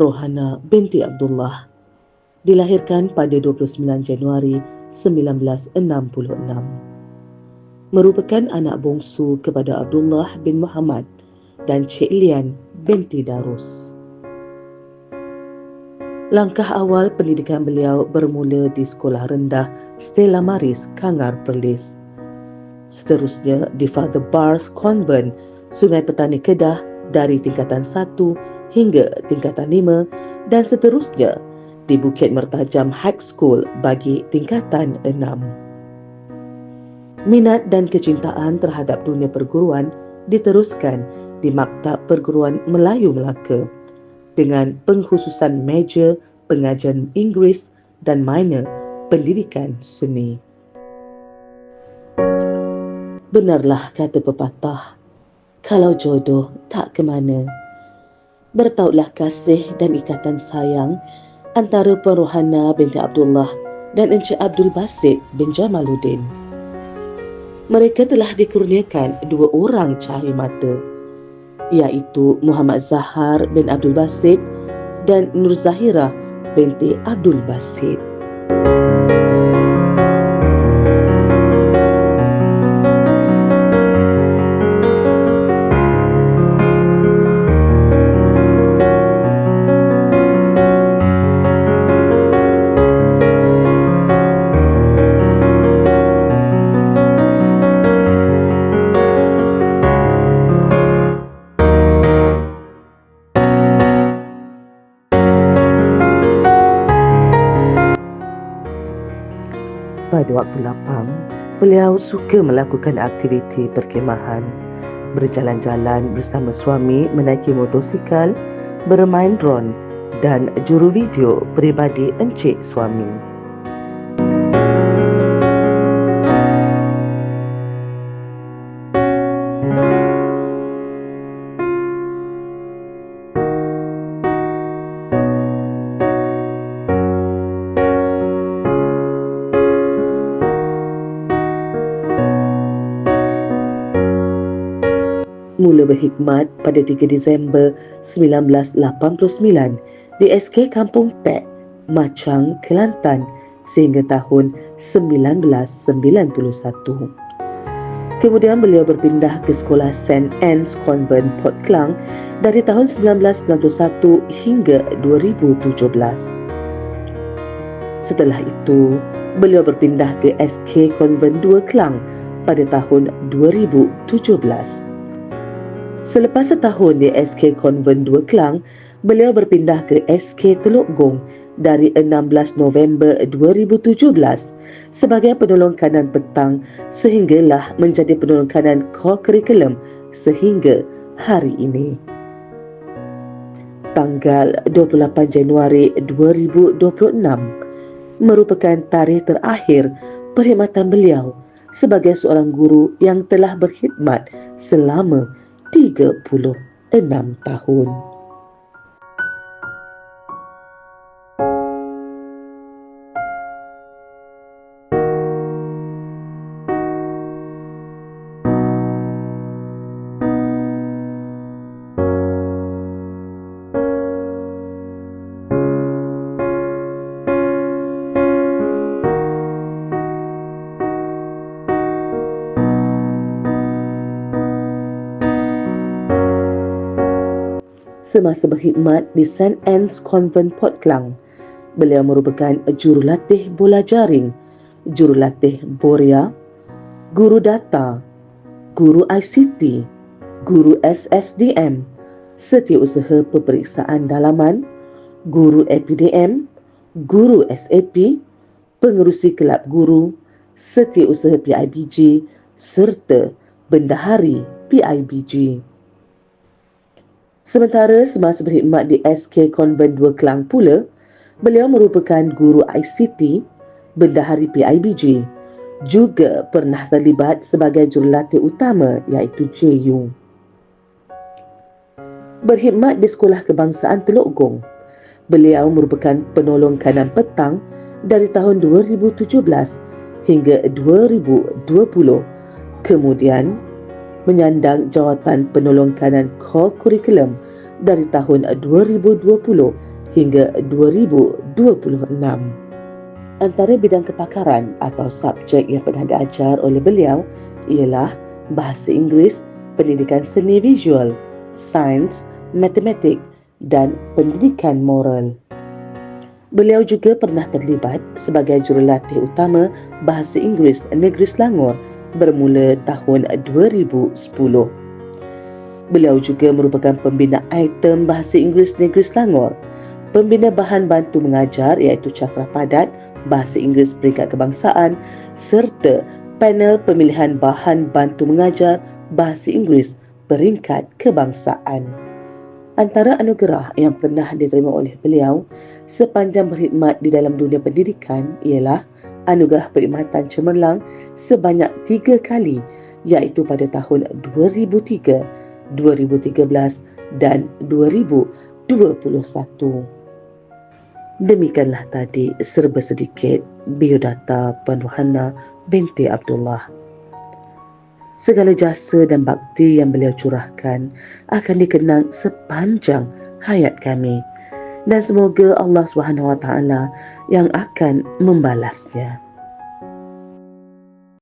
Rohana binti Abdullah, dilahirkan pada 29 Januari 1966. Merupakan anak bongsu kepada Abdullah bin Muhammad dan Cik Lian binti Darus. Langkah awal pendidikan beliau bermula di Sekolah Rendah Stella Maris, Kangar Perlis. Seterusnya di Father Bars Convent, Sungai Petani Kedah dari tingkatan 1 hingga tingkatan 5 dan seterusnya di Bukit Mertajam High School bagi tingkatan 6. Minat dan kecintaan terhadap dunia perguruan diteruskan di Maktab Perguruan Melayu Melaka dengan pengkhususan major pengajian Inggeris dan minor pendidikan seni. Benarlah kata pepatah, kalau jodoh tak ke mana. Bertautlah kasih dan ikatan sayang antara Puan Rohana binti Abdullah dan Encik Abdul Basit bin Jamaluddin. Mereka telah dikurniakan 2 orang cahaya mata, iaitu Muhammad Zahar bin Abdul Basit dan Nur Zahira binti Abdul Basit. Pada waktu lapang, beliau suka melakukan aktiviti perkhemahan, berjalan-jalan bersama suami menaiki motosikal, bermain drone dan juru video peribadi encik suami. Mula berkhidmat pada 3 Disember 1989 di SK Kampung Pek, Machang, Kelantan sehingga tahun 1991. Kemudian beliau berpindah ke Sekolah St. Anne's Convent, Port Klang dari tahun 1991 hingga 2017. Setelah itu, beliau berpindah ke SK Convent 2 Klang pada tahun 2017. Selepas setahun di SK Convent 2 Klang, beliau berpindah ke SK Teluk Gong dari 16 November 2017 sebagai penolong kanan petang sehinggalah menjadi penolong kanan core curriculum sehingga hari ini. Tanggal 28 Januari 2026 merupakan tarikh terakhir perkhidmatan beliau sebagai seorang guru yang telah berkhidmat selama 36 tahun. Semasa berkhidmat di St. Anne's Convent, Port Klang, beliau merupakan jurulatih bola jaring, jurulatih Borea, guru data, guru ICT, guru SSDM, setiausaha peperiksaan dalaman, guru APDM, guru SAP, pengerusi kelab guru, setiausaha PIBG serta bendahari PIBG. Sementara semasa berkhidmat di SK Convent 2 Klang pula, beliau merupakan guru ICT, bendahari PIBG, juga pernah terlibat sebagai jurulatih utama iaitu JU. Berkhidmat di Sekolah Kebangsaan Teluk Gong, beliau merupakan penolong kanan petang dari tahun 2017 hingga 2020, kemudian menyandang jawatan penolong kanan core curriculum dari tahun 2020 hingga 2026. Antara bidang kepakaran atau subjek yang pernah diajar oleh beliau ialah bahasa Inggeris, pendidikan seni visual, sains, matematik dan pendidikan moral. Beliau juga pernah terlibat sebagai jurulatih utama bahasa Inggeris Negeri Selangor bermula tahun 2010. Beliau juga merupakan pembina item bahasa Inggeris Negeri Selangor, pembina bahan bantu mengajar iaitu cakra padat bahasa Inggeris peringkat kebangsaan serta panel pemilihan bahan bantu mengajar bahasa Inggeris peringkat kebangsaan. Antara anugerah yang pernah diterima oleh beliau sepanjang berkhidmat di dalam dunia pendidikan ialah anugerah perkhidmatan cemerlang sebanyak 3 kali, iaitu pada tahun 2003, 2013 dan 2021. Demikianlah tadi serba sedikit biodata Puan Rohana binti Abdullah. Segala jasa dan bakti yang beliau curahkan akan dikenang sepanjang hayat kami, dan semoga Allah SWT yang akan membalasnya.